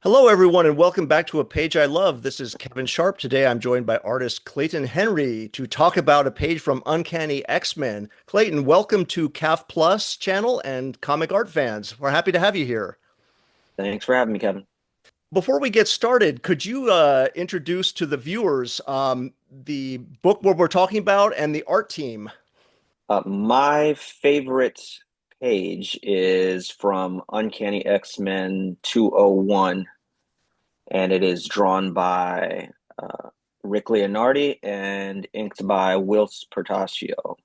Hello, everyone, and welcome back to A Page I Love. This is Kevin Sharp. Today, I'm joined by artist Clayton Henry to talk about a page from Uncanny X-Men. Clayton, welcome to CAF Plus channel and comic art fans. We're happy to have you here. Thanks for having me, Kevin. Before we get started, could you introduce to the viewers the book what we're talking about and the art team? My favorite page is from Uncanny X-Men 201, and it is drawn by Rick Leonardi and inked by Whilce Portacio.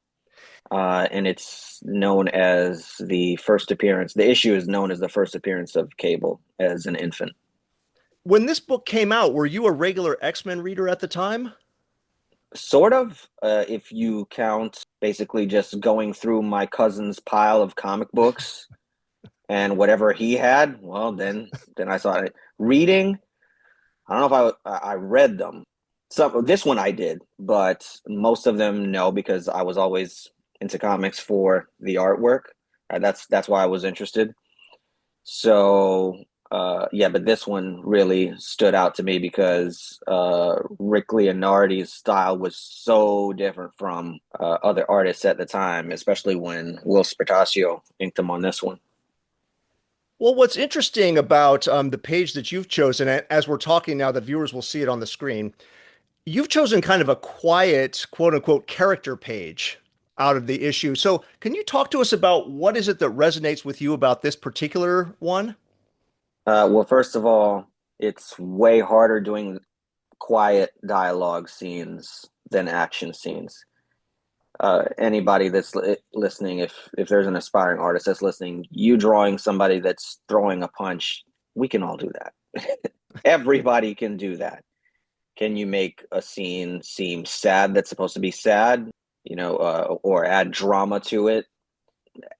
And it's known as the first appearance. The issue is known as the first appearance of Cable as an infant. When this book came out, were you a regular X-Men reader at the time? Sort of, if you count basically just going through my cousin's pile of comic books and whatever he had, well, then I saw it. Reading, I don't know if I read them. Some this one I did, but most of them no, because I was always into comics for the artwork. That's why I was interested. So yeah, but this one really stood out to me because Rick Leonardi's style was so different from other artists at the time, especially when Whilce Portacio inked him on this one. Well, what's interesting about the page that you've chosen, as we're talking now, the viewers will see it on the screen. You've chosen kind of a quiet, quote unquote, character page out of the issue. So, can you talk to us about what is it that resonates with you about this particular one? Well, first of all, it's way harder doing quiet dialogue scenes than action scenes. Anybody that's listening, if there's an aspiring artist that's listening, you drawing somebody that's throwing a punch, we can all do that. Everybody can do that. Can you make a scene seem sad that's supposed to be sad, or add drama to it,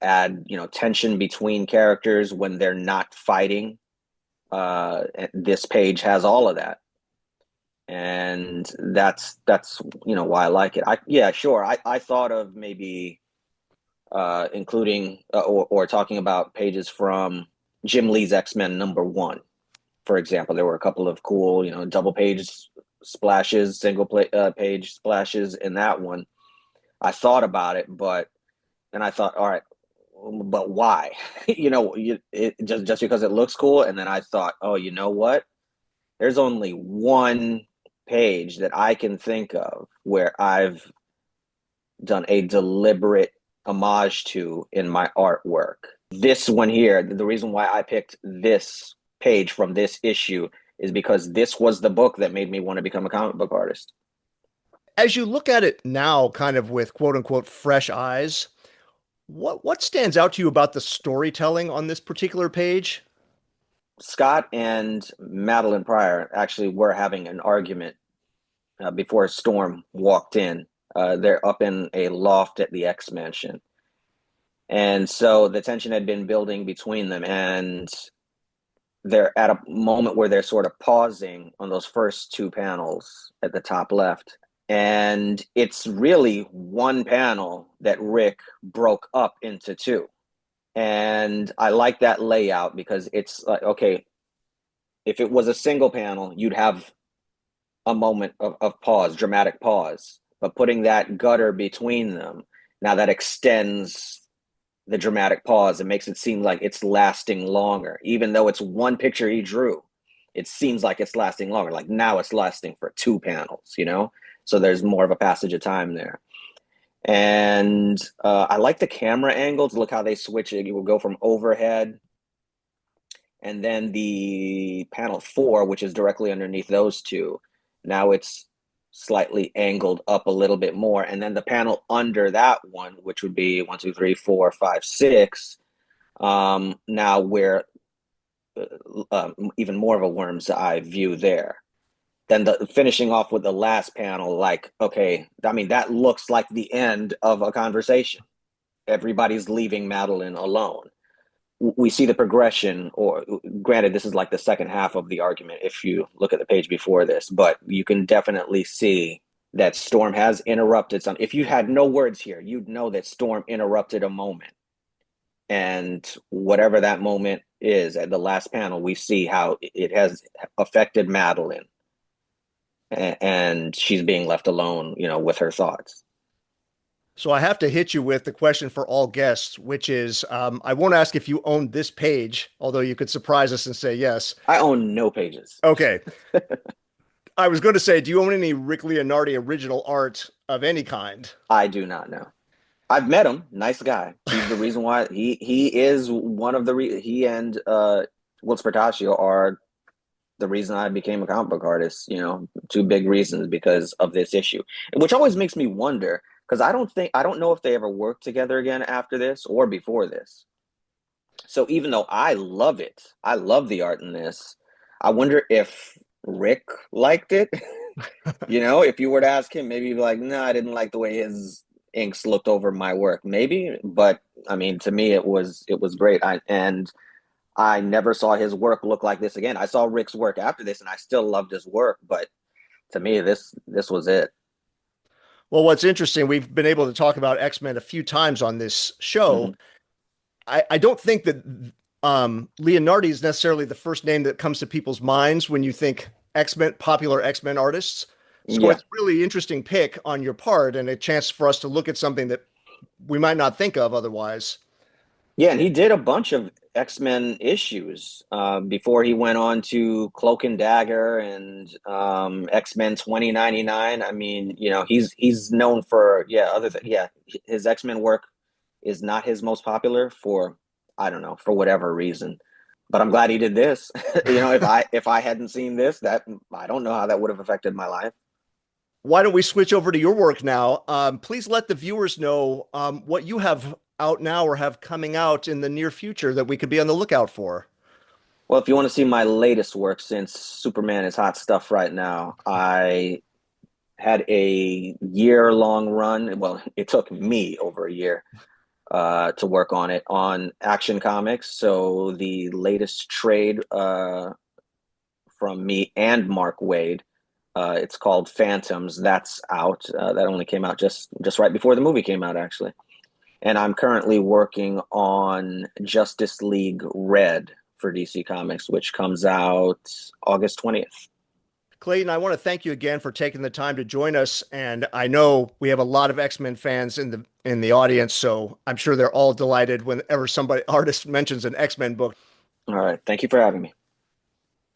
add, tension between characters when they're not fighting? This page has all of that, and that's why I like it. Yeah, sure. I thought of maybe including or talking about pages from Jim Lee's X-Men #1, for example. There were a couple of cool, double page splashes, page splashes in that one. I thought about it, but then I thought, all right, but why? Just because it looks cool. And then I thought, oh, you know what? There's only one page that I can think of where I've done a deliberate homage to in my artwork. This one here, the reason why I picked this page from this issue is because this was the book that made me want to become a comic book artist. As you look at it now, kind of with quote unquote fresh eyes, what stands out to you about the storytelling on this particular page? Scott and Madeline Pryor actually were having an argument before Storm walked in. They're up in a loft at the X Mansion. And so the tension had been building between them. And they're at a moment where they're sort of pausing on those first two panels at the top left. And it's really one panel that Rick broke up into two. And I like that layout because it's like, okay, if it was a single panel, you'd have a moment of pause, dramatic pause. But putting that gutter between them, now that extends the dramatic pause. It makes it seem like it's lasting longer. Even though it's one picture he drew, it seems like it's lasting longer. Like now it's lasting for two panels, So there's more of a passage of time there. And I like the camera angles. Look how they switch it. You will go from overhead, and then the panel 4, which is directly underneath those two. Now it's slightly angled up a little bit more. And then the panel under that one, which would be 1, 2, 3, 4, 5, 6. Now we're even more of a worm's eye view there. Then the finishing off with the last panel, like, okay, I mean, that looks like the end of a conversation. Everybody's leaving Madeline alone. We see the progression, or granted, this is like the second half of the argument if you look at the page before this, but you can definitely see that Storm has interrupted some. If you had no words here, you'd know that Storm interrupted a moment. And whatever that moment is. At the last panel, we see how it has affected Madeline, and she's being left alone, with her thoughts. So I have to hit you with the question for all guests, which is I won't ask if you own this page, although you could surprise us and say yes. I own no pages. Okay. I was going to say, do you own any Rick Leonardi original art of any kind? I do not know. I've met him. Nice guy. He's the reason why he is one of he and Will Spartaccio are the reason I became a comic book artist. Two big reasons because of this issue, which always makes me wonder because I don't know if they ever worked together again after this or before this. So even though I love it, I love the art in this. I wonder if Rick liked it. If you were to ask him, maybe he'd be like, "No, I didn't like the way his inks looked over my work." Maybe, but I mean, to me, it was great. I never saw his work look like this again. I saw Rick's work after this, and I still loved his work. But to me, this was it. Well, what's interesting, we've been able to talk about X-Men a few times on this show. Mhm. I don't think that Leonardi is necessarily the first name that comes to people's minds when you think X-Men, popular X-Men artists. So Yeah, it's a really interesting pick on your part and a chance for us to look at something that we might not think of otherwise. yeah, and he did a bunch of X-Men issues before he went on to Cloak and Dagger and X-Men 2099. I mean, he's known for his X-Men work is not his most popular for I don't know for whatever reason, but I'm glad he did this. If I hadn't seen this, that I don't know how that would have affected my life. Why don't we switch over to your work now? Please let the viewers know what you have out now or have coming out in the near future that we could be on the lookout for. Well, if you want to see my latest work, since Superman is hot stuff right now, I had a year-long run. Well, it took me over a year to work on it on Action Comics. So the latest trade from me and Mark Waid, it's called Phantoms. That's out. That only came out just right before the movie came out, actually. And I'm currently working on Justice League Red for DC Comics, which comes out August 20th. Clayton, I want to thank you again for taking the time to join us. And I know we have a lot of X-Men fans in the audience, so I'm sure they're all delighted whenever somebody artist mentions an X-Men book. All right. Thank you for having me.